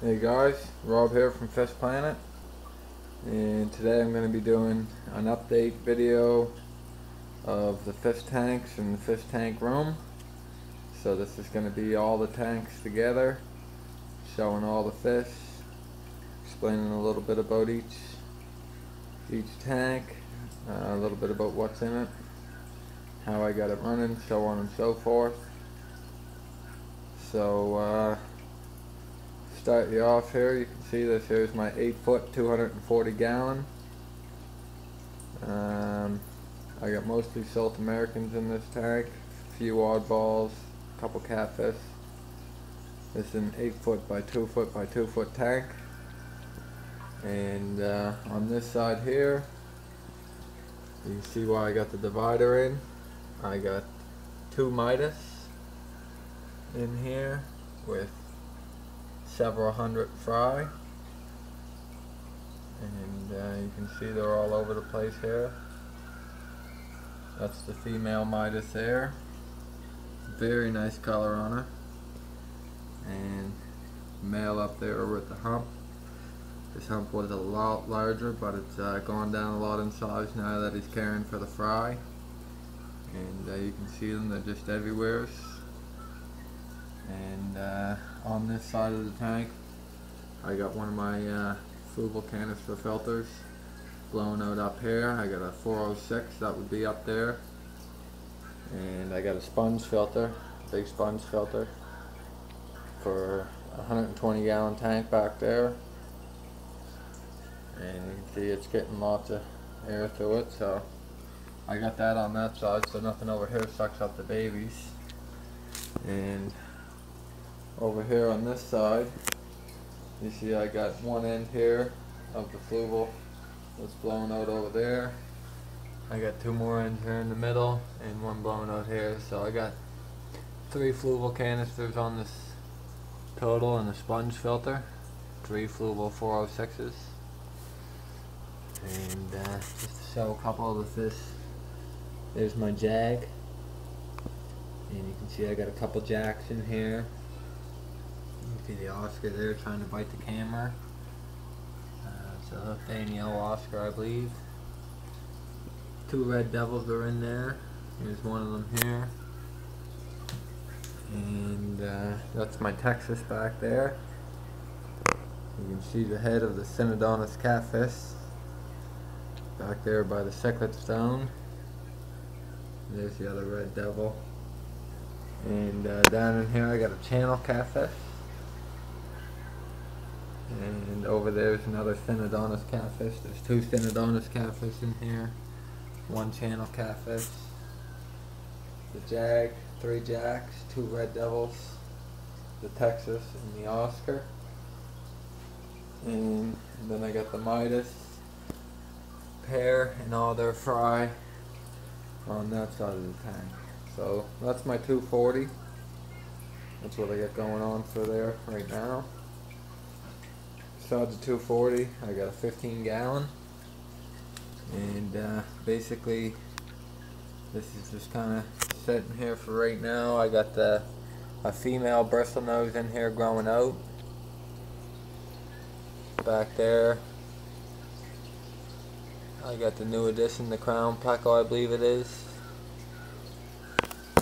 Hey guys, Rob here from Fish Planet, and today I'm going to be doing an update video of the fish tanks in the fish tank room. So this is going to be all the tanks together, showing all the fish, explaining a little bit about each tank, a little bit about what's in it, how I got it running, so on and so forth. So start you off here. You can see this here's my 8-foot 240 gallon. I got mostly South Americans in this tank, a few oddballs, a couple catfish. This is an 8-foot by 2-foot by 2-foot tank. And on this side here, you can see why I got the divider in. I got 2 Midas in here with several hundred fry, and you can see they're all over the place here. That's the female Midas there. Very nice color on her. And male up there with the hump. This hump was a lot larger, but it's gone down a lot in size now that he's caring for the fry. And you can see them, they're just everywhere. And on this side of the tank, I got one of my Fluval canister filters blown out up here. I got a 406 that would be up there, and I got a sponge filter, big sponge filter for a 120 gallon tank back there. And you can see it's getting lots of air through it, so I got that on that side, so nothing over here sucks up the babies. And over here on this side, you see I got one end here of the Fluval that's blown out over there. I got 2 more ends here in the middle and one blown out here, so I got 3 Fluval canisters on this total and a sponge filter, 3 Fluval 406s. And just to show a couple of the fish, there's my jag, and you can see I got a couple jacks in here. You see the Oscar there trying to bite the camera. It's a Danielle Oscar, I believe. 2 red devils are in there. Here's one of them here. And that's my Texas back there. You can see the head of the Synodontis catfish back there by the cichlid stone. There's the other red devil. And down in here I got a channel catfish. And over there's another Synodontis catfish. There's 2 Synodontis catfish in here. 1 channel catfish. The jag, 3 jacks, 2 red devils, the Texas and the Oscar. And then I got the Midas pair and all their fry on that side of the tank. So that's my 240. That's what I got going on for there right now. Besides the 240, I got a 15 gallon, and basically this is just kind of sitting here for right now. I got a female bristlenose in here growing out back there. I got the new addition, the crown pleco, I believe it is.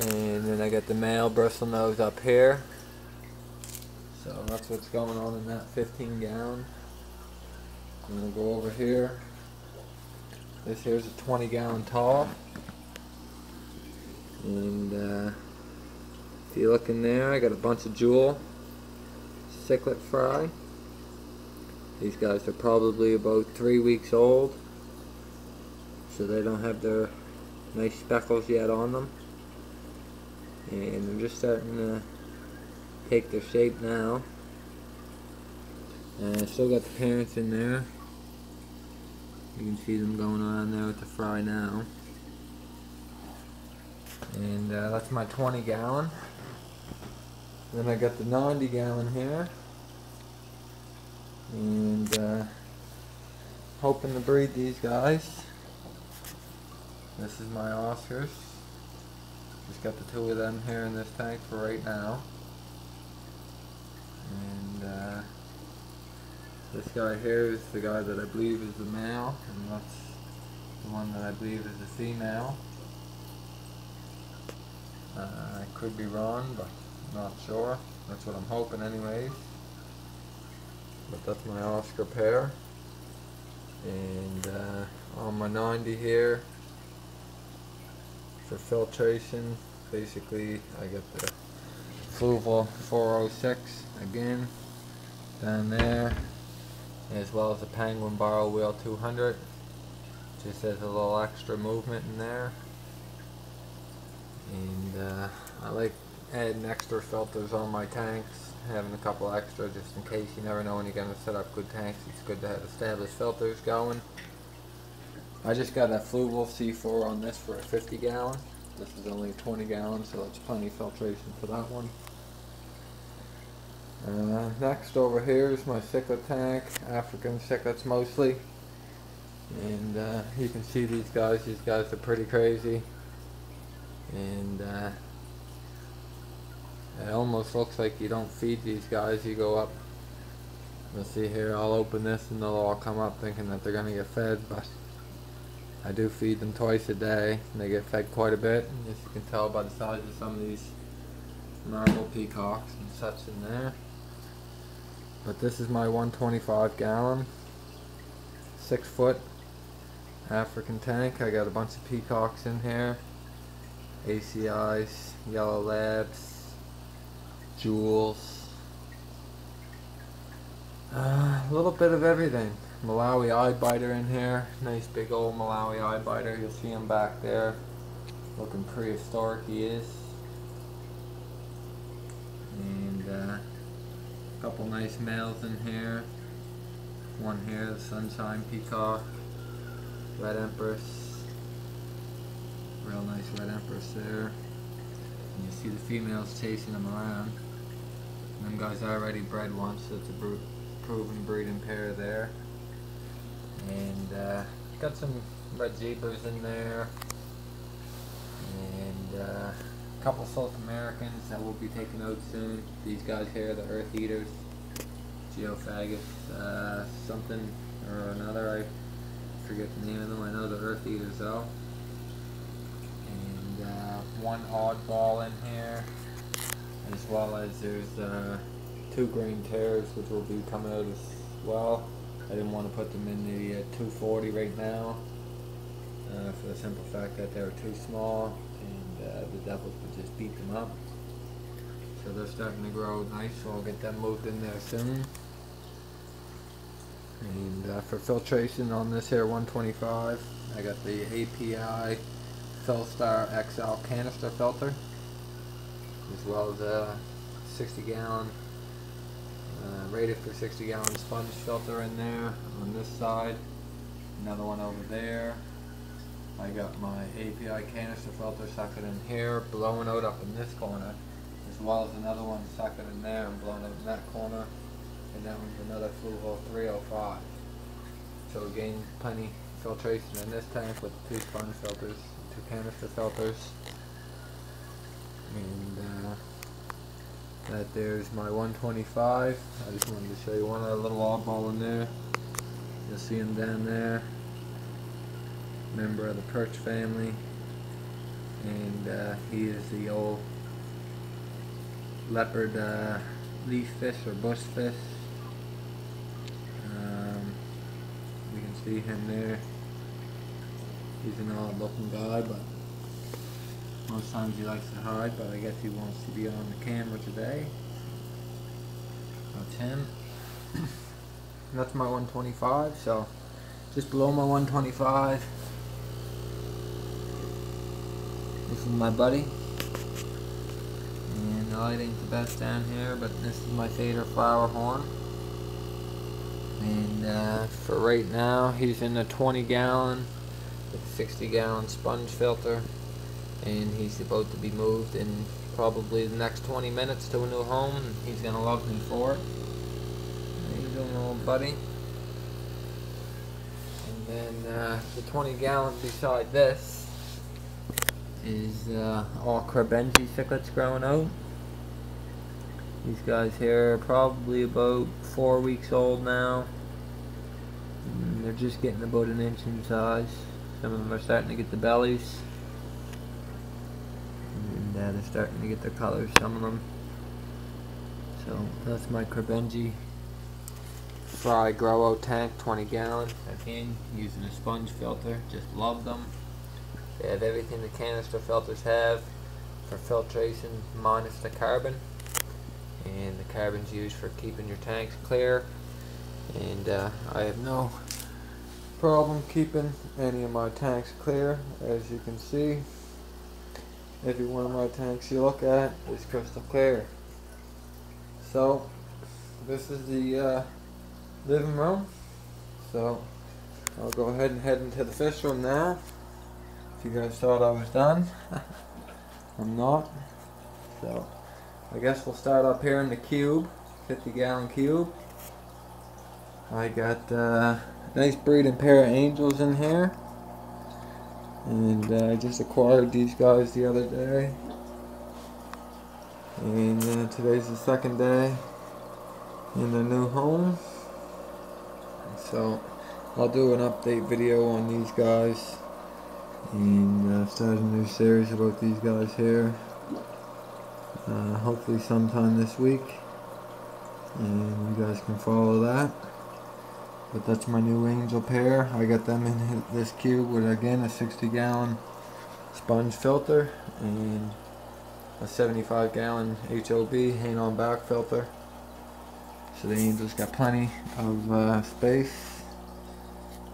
And then I got the male bristlenose up here. So that's what's going on in that 15 gallon. I'm going to go over here. This here's a 20 gallon tall. And if you look in there, I got a bunch of jewel cichlid fry. These guys are probably about 3 weeks old, so they don't have their nice speckles yet on them. And they're just starting to take their shape now. And I still got the parents in there. You can see them going on there with the fry now. And that's my 20 gallon. Then I got the 90 gallon here. And hoping to breed these guys. This is my Oscars. Just got the 2 of them here in this tank for right now. And This guy here is the guy that I believe is the male, and that's the one that I believe is the female. I could be wrong, but I'm not sure. That's what I'm hoping anyways. But that's my Oscar pair. And on my 90 here, for filtration, basically I got the Fluval 406 again down there, as well as the Penguin Barrel Wheel 200. Just has a little extra movement in there. And I like adding extra filters on my tanks, having a couple extra just in case. You never know when you're going to set up good tanks. It's good to have established filters going. I just got a Fluval C4 on this for a 50 gallon. This is only 20 gallons, so that's plenty of filtration for that one. Next over here is my cichlid tank, African cichlids mostly. And you can see these guys are pretty crazy. And it almost looks like you don't feed these guys. You go up, let's see here, I'll open this and they'll all come up thinking that they're going to get fed, but I do feed them twice a day and they get fed quite a bit, and as you can tell by the size of some of these marble peacocks and such in there. But this is my 125 gallon 6 foot African tank. I got a bunch of peacocks in here, ACIs, yellow labs, jewels, a little bit of everything. Malawi eye biter in here, nice big old Malawi eye biter. You'll see him back there, looking prehistoric he is. And a couple nice males in here. One here, the Sunshine Peacock, Red Empress, real nice Red Empress there. And you see the females chasing them around. And them guys already bred once, so it's a proven breeding pair there. And got some red zebras in there, and a couple South Americans that will be taken out soon. These guys here, the Earth Eaters, Geophagus something or another, I forget the name of them. I know the Earth Eaters though. And one oddball in here, as well as there's 2 green tares which will be coming out as well. I didn't want to put them in the 240 right now, for the simple fact that they were too small, and the devils would just beat them up. So they're starting to grow nice, so I'll get them moved in there soon. And for filtration on this here 125, I got the API Felstar XL canister filter, as well as a 60 gallon rated for 60 gallon sponge filter in there on this side, another one over there. I got my API canister filter sucking in here, blowing out up in this corner, as well as another one sucking in there and blowing out in that corner, and that one's another Fluval 305. So again, plenty filtration in this tank with 2 sponge filters, 2 canister filters. And that there's my 125. I just wanted to show you one other little oddball in there. You'll see him down there. Member of the perch family. And he is the old leopard leaf fish or bush fish. You can see him there. He's an odd looking guy, but most times he likes to hide, but I guess he wants to be on the camera today. That's him. And that's my 125, so just below my 125, this is my buddy. And the light ain't the best down here, but this is my Fader flower horn. And for right now, he's in a 20 gallon with a 60 gallon sponge filter. And he's about to be moved in probably the next 20 minutes to a new home, and he's gonna love me for it. How you doing, little buddy? And then the 20 gallon beside this is all Krabenji cichlids growing out. These guys here are probably about 4 weeks old now. they're just getting about an inch in size. Some of them are starting to get the bellies, and they're starting to get their colors, some of them. So that's my Carbenji Fry Grow Out tank, 20 gallon. Again, using a sponge filter, just love them. They have everything the canister filters have for filtration minus the carbon. And the carbon's used for keeping your tanks clear. And I have no problem keeping any of my tanks clear. As you can see, every one of my tanks you look at is crystal clear. So this is the living room. So I'll go ahead and head into the fish room now. If you guys thought I was done, I'm not. So I guess we'll start up here in the cube, 50 gallon cube. I got a nice breeding pair of angels in here, and I just acquired these guys the other day, and today's the second day in their new home. So I'll do an update video on these guys, and start a new series about these guys here, hopefully sometime this week, and you guys can follow that. But that's my new angel pair. I got them in this cube with, again, a 60 gallon sponge filter and a 75 gallon HOB hang on back filter. So the angels got plenty of space.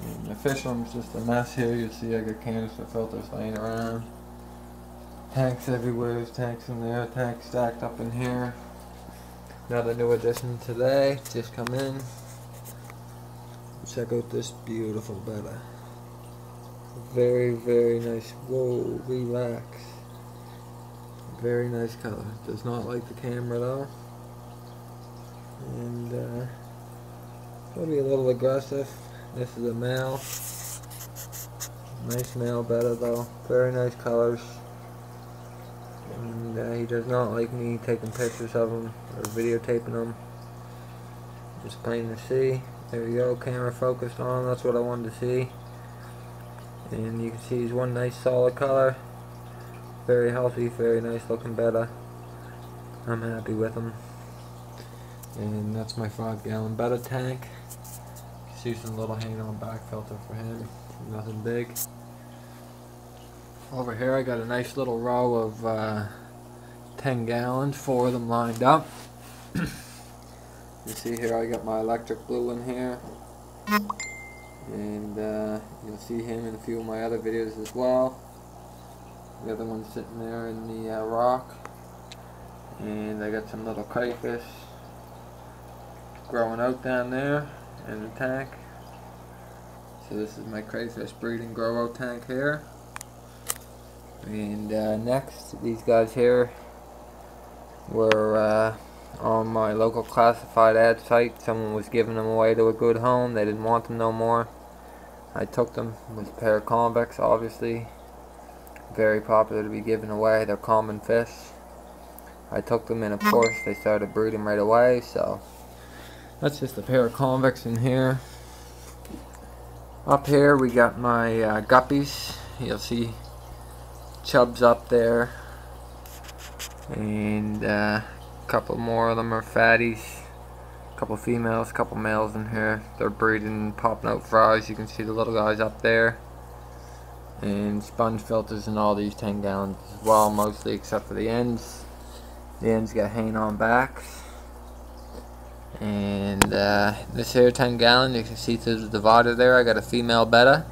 And the fish room's just a mess here. You see I got canister filters laying around. Tanks everywhere. There's tanks in there. Tanks stacked up in here. Another new addition today. Just come in. Check out this beautiful betta. Very, very nice. Whoa, relax. Very nice color. Does not like the camera though. And probably a little aggressive. This is a male. Nice male betta though. Very nice colors. And he does not like me taking pictures of him or videotaping him. Just plain to see. There we go, camera focused on, that's what I wanted to see. And you can see he's one nice solid color. Very healthy, very nice looking betta. I'm happy with him. And that's my 5 gallon betta tank. You can see some little hang on back filter for him, nothing big. Over here I got a nice little row of 10 gallons, 4 of them lined up. You see here I got my electric blue in here, and you'll see him in a few of my other videos as well. The other one's sitting there in the rock, and I got some little crayfish growing out down there in the tank. So this is my crayfish breeding grow out tank here. And next, these guys here were on my local classified ad site. Someone was giving them away to a good home. They didn't want them no more. I took them with a pair of convex, obviously. Very popular to be given away. They're common fish. I took them, and of course they started breeding right away. So that's just a pair of convex in here. Up here we got my guppies. You'll see chubs up there, and couple more of them are fatties, couple females, couple males in here. They're breeding, popping out fries. You can see the little guys up there, and sponge filters in all these 10 gallons as well, mostly except for the ends. The ends got hang on backs. And this here 10 gallon, you can see through the divider there, I got a female betta.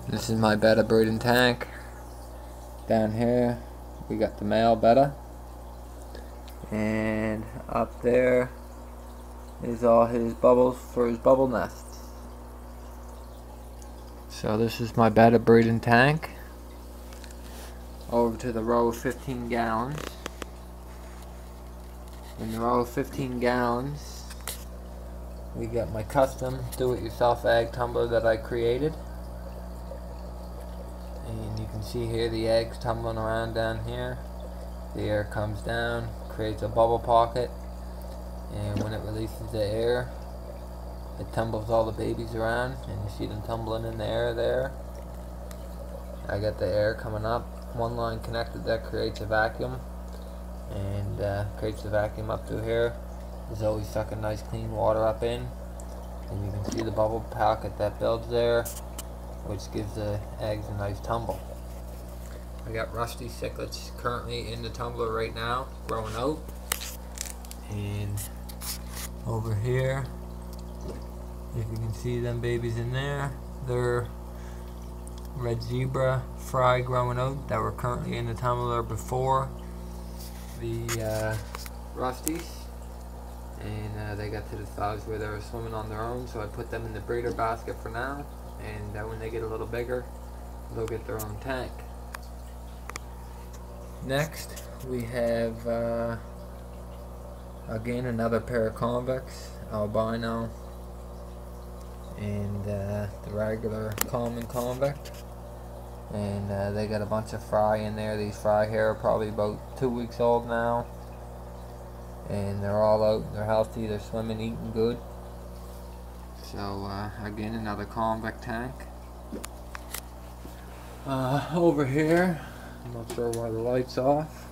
This is my betta breeding tank. Down here we got the male betta, and up there is all his bubbles for his bubble nests. So this is my betta breeding tank. Over to the row of 15 gallons. In the row of 15 gallons we got my custom do-it-yourself egg tumbler that I created. And you can see here the eggs tumbling around down here. The air comes down, creates a bubble pocket, and when it releases the air, it tumbles all the babies around, and you see them tumbling in the air there. I got the air coming up, one line connected that creates a vacuum, and creates the vacuum up through here. There's always sucking nice clean water up in, and you can see the bubble pocket that builds there, which gives the eggs a nice tumble. I got rusty cichlids currently in the tumbler right now, growing out. And over here, if you can see them babies in there, they're red zebra fry growing out that were currently in the tumbler before the rusties. And they got to the size where they were swimming on their own, so I put them in the breeder basket for now, and when they get a little bigger, they'll get their own tank. Next we have again another pair of convex albino, and the regular common convex, and they got a bunch of fry in there. These fry here are probably about 2 weeks old now, and they're all out, they're healthy, they're swimming, eating good. So again, another convex tank. Over here, I'm not sure why the light's off,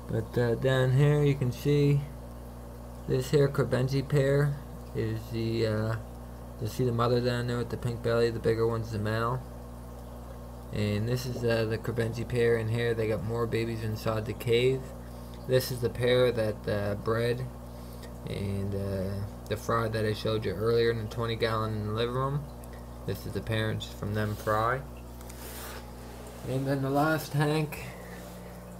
but down here you can see this here Crebensi pair is the you see the mother down there with the pink belly, the bigger one's the male. And this is the Crebensi pair in here. They got more babies inside the cave. This is the pair that bred, and the fry that I showed you earlier in the 20-gallon in the living room. This is the parents from them fry. And then the last tank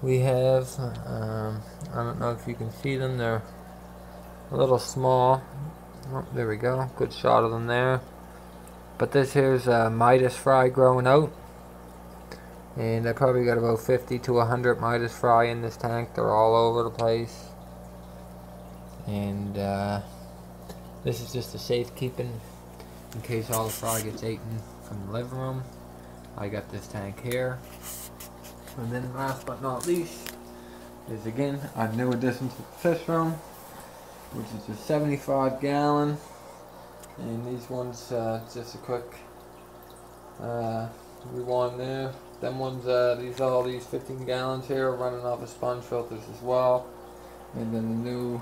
we have, I don't know if you can see them, they're a little small. Oh, there we go, good shot of them there. But this here's a Midas fry growing out, and I probably got about 50 to 100 Midas fry in this tank. They're all over the place, and this is just a safekeeping in case all the fry gets eaten from the living room. I got this tank here. And then last but not least is again a new addition to the fish room, which is a 75-gallon. And these ones, just a quick rewind there. Them ones, all these 15 gallons here are running off of sponge filters as well. And then the new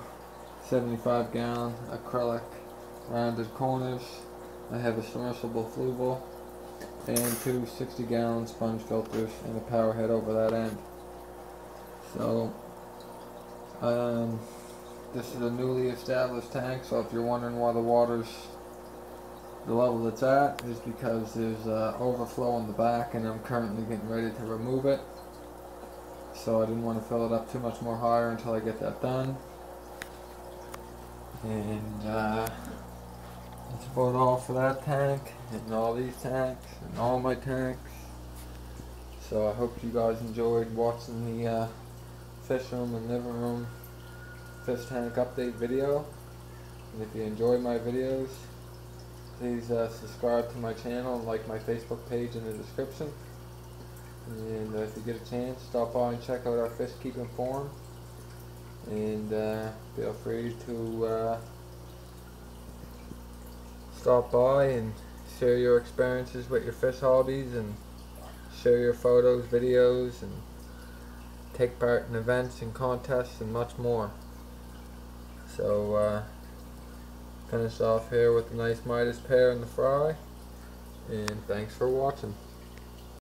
75-gallon acrylic rounded corners. I have a submersible fluval and two 60-gallon sponge filters and a power head over that end. So this is a newly established tank, so if you're wondering why the water's the level it's at, is because there's overflow in the back, and I'm currently getting ready to remove it. So I didn't want to fill it up too much more higher until I get that done. And that's about all for that tank, and all these tanks, and all my tanks. So I hope you guys enjoyed watching the fish room and living room fish tank update video. And if you enjoyed my videos, please subscribe to my channel and like my Facebook page in the description. And if you get a chance, stop by and check out our fish keeping forum. And feel free to stop by and share your experiences with your fish hobbies, and share your photos, videos, and take part in events and contests and much more. So finish off here with a nice Midas pair in the fry, and thanks for watching.